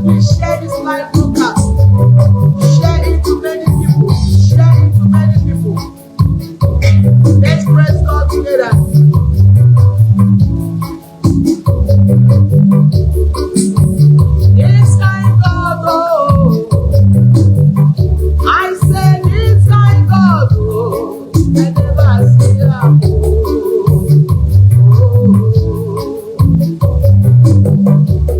Please share this live broadcast. Share it to many people. Share it to many people. Let's praise God together. This kind God, oh. I said this kind God, oh. I never see that, oh.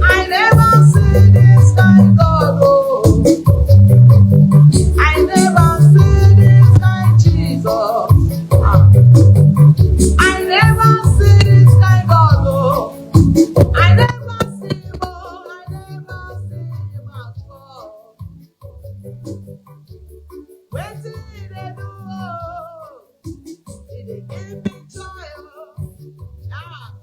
I never see this kind God, oh. I never see this kind Jesus. I never see this kind God, oh. I never see him, oh. I never see him at all. Wait till they do, oh. They give me joy, oh. Ah.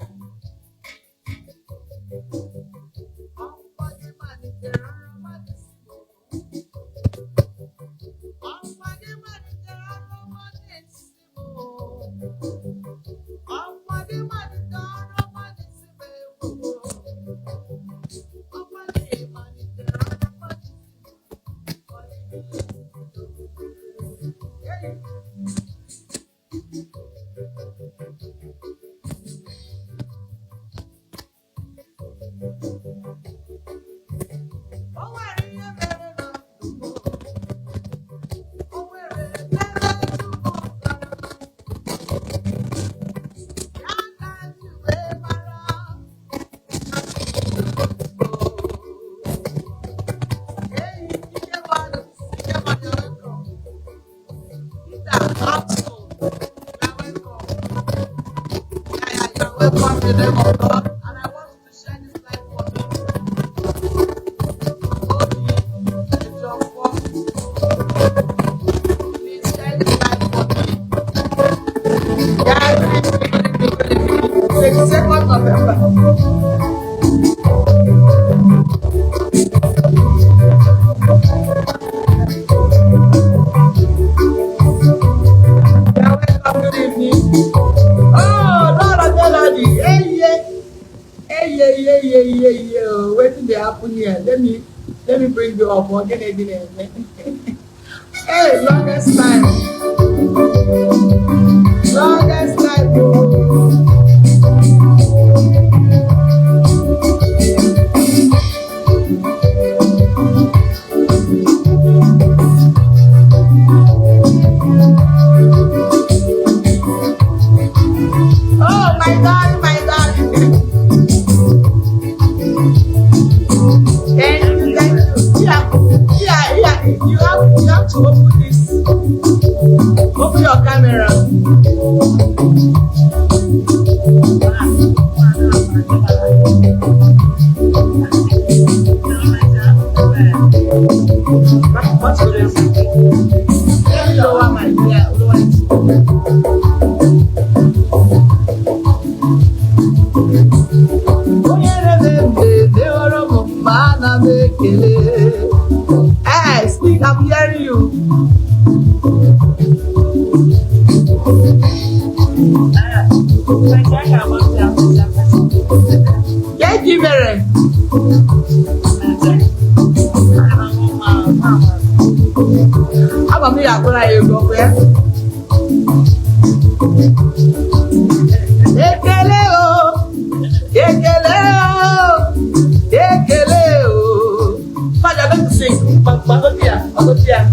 Welcome to the name of God, and I want you to share this life for me. Odigi, it's your fault. Please share this life for me. Guys, it's 22nd November. Yeah, welcome, good evening. Oh, Lord of Melody, hey, waiting to happen here. Let me bring you up again. Hey, longest time. Longest time, oh. Oh, my God. Thank you. Yeah. You have to open this. Open your camera. What's this? Let me lower my hair. Hey, speak, I'm hearing you. Yeah, give it. I'm a bit of a you go where? Father, let me sing. Bagotia.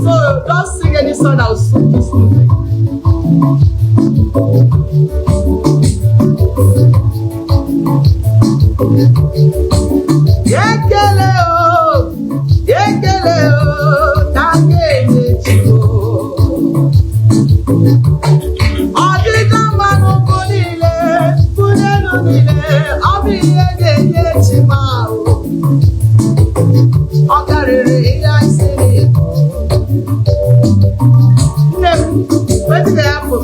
So don't sing any song that will suit this music. Yekele o, take echiwo. Ọdịda mmanụ bụ niile, bunelu niile, ọ bụ ihe ga-enye echima o. Ọ karịrị ihe anyị siri. Nne m, wetin dey happen?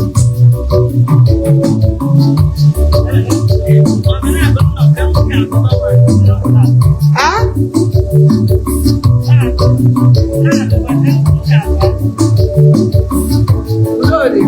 Glory.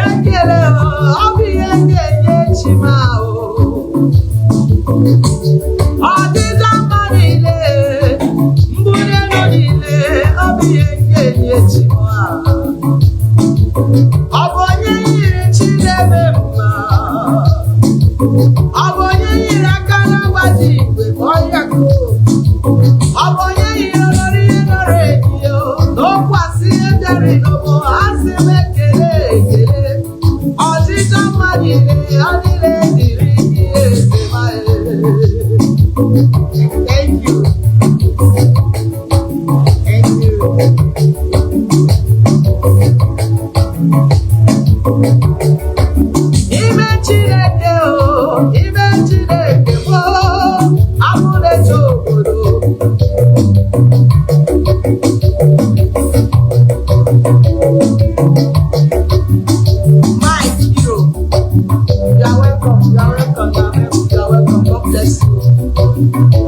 Ekele obi enye chima o. Ọdịda mma niile, mbuli elu niile, obi enye chima. Ọ bụ onye yiri Chineke mma. Ọ bụ onye yiri aka na-agbaji igwe ma ọ yakọ. Ọ bụ onye yiri olori ihe nọrọ eji o. N'okwasị ihe bịara n'ụmụ asị m ekele ekele. Ọdịda mma niile, ọ niile dịrị ihe eze ma Thank you. Thank you. Ime Chineke o, ime Chineke o, abụlecha obodo. My hero, you are welcome, you are welcome, you are welcome, you are welcome. God bless you.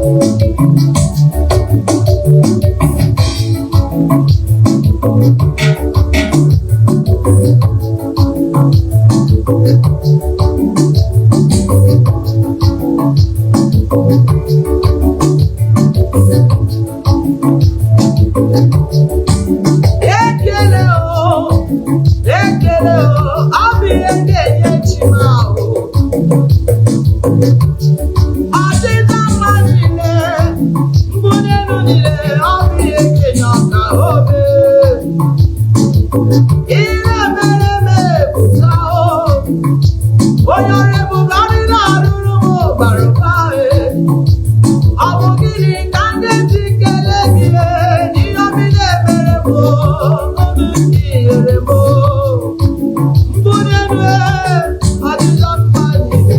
Ekele o, ọ bụ ihe ga-enye chima o. Ọdịda mma niile, mbuli elu niile, ọ bụ ihe ga-enye ọka obe. Ihe mere m ebuka o, onye ọrụ ebube ọdịda arụrụ m bara ụba e. Ọ bụ gịnị ka ndị ji kelee gị n'ihe obi na-emere m o, ọnụ ndị nyere m o. Mbuli elu ọdịda mma niile,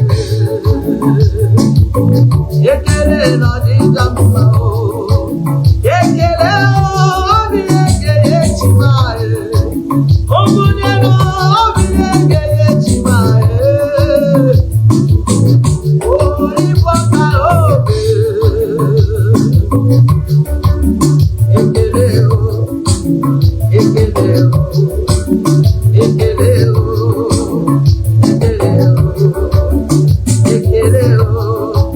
ekele na ọdịda mma o. Ekele o, obi na-ekele chima e. Mbuli elu obi na-ekele chima e. Oribọka obe. Ekele o, ekele o, ekele o, ekele o, ekele o,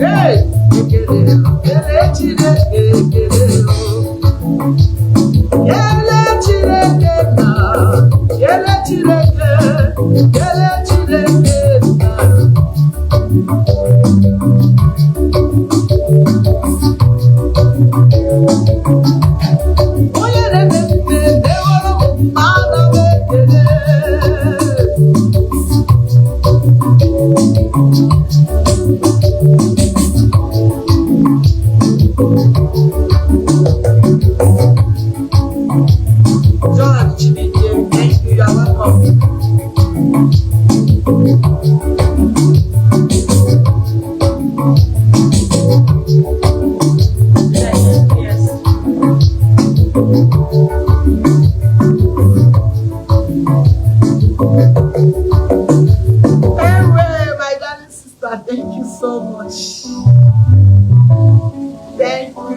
hey, ekele o, ele Chineke, ekele o, ele Chineke na, ele Chineke, ele Chineke na. Onye na-eme mfe na-ewere m mmadụ ekele. John Chineke, thank you, you are welcome. Yes. Anyway, my darling sister, thank you so much. Thank you.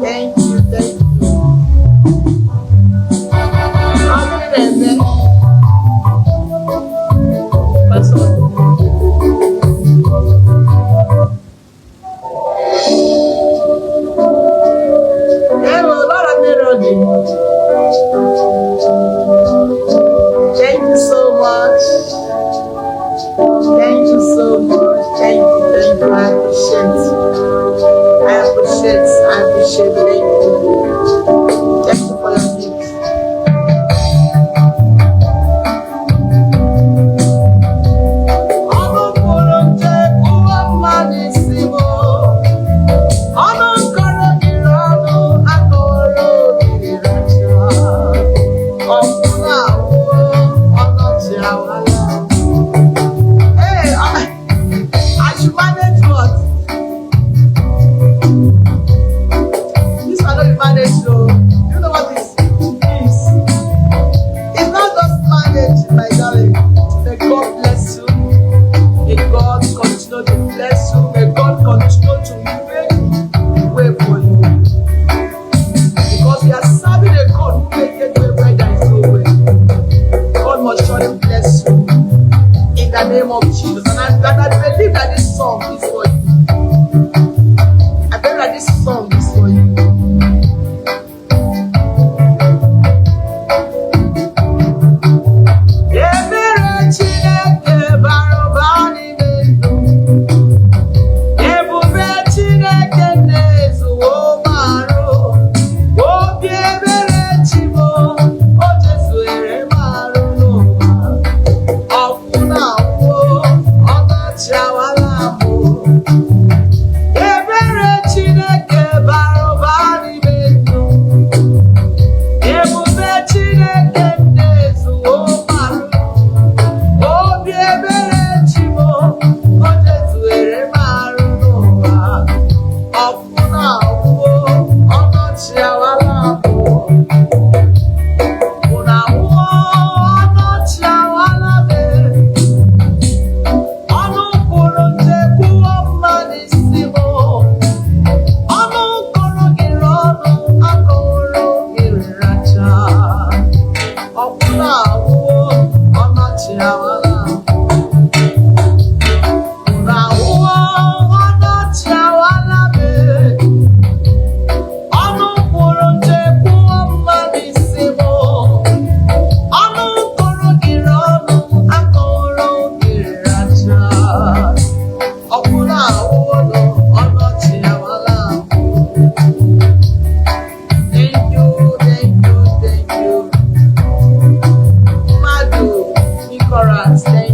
Thank you, thank you. How many men? That's all. Thank you so much. Thank you so much. Thank you. bless you in the name of Jesus. And I believe that this song is for you. I believe that this song is for you. Thank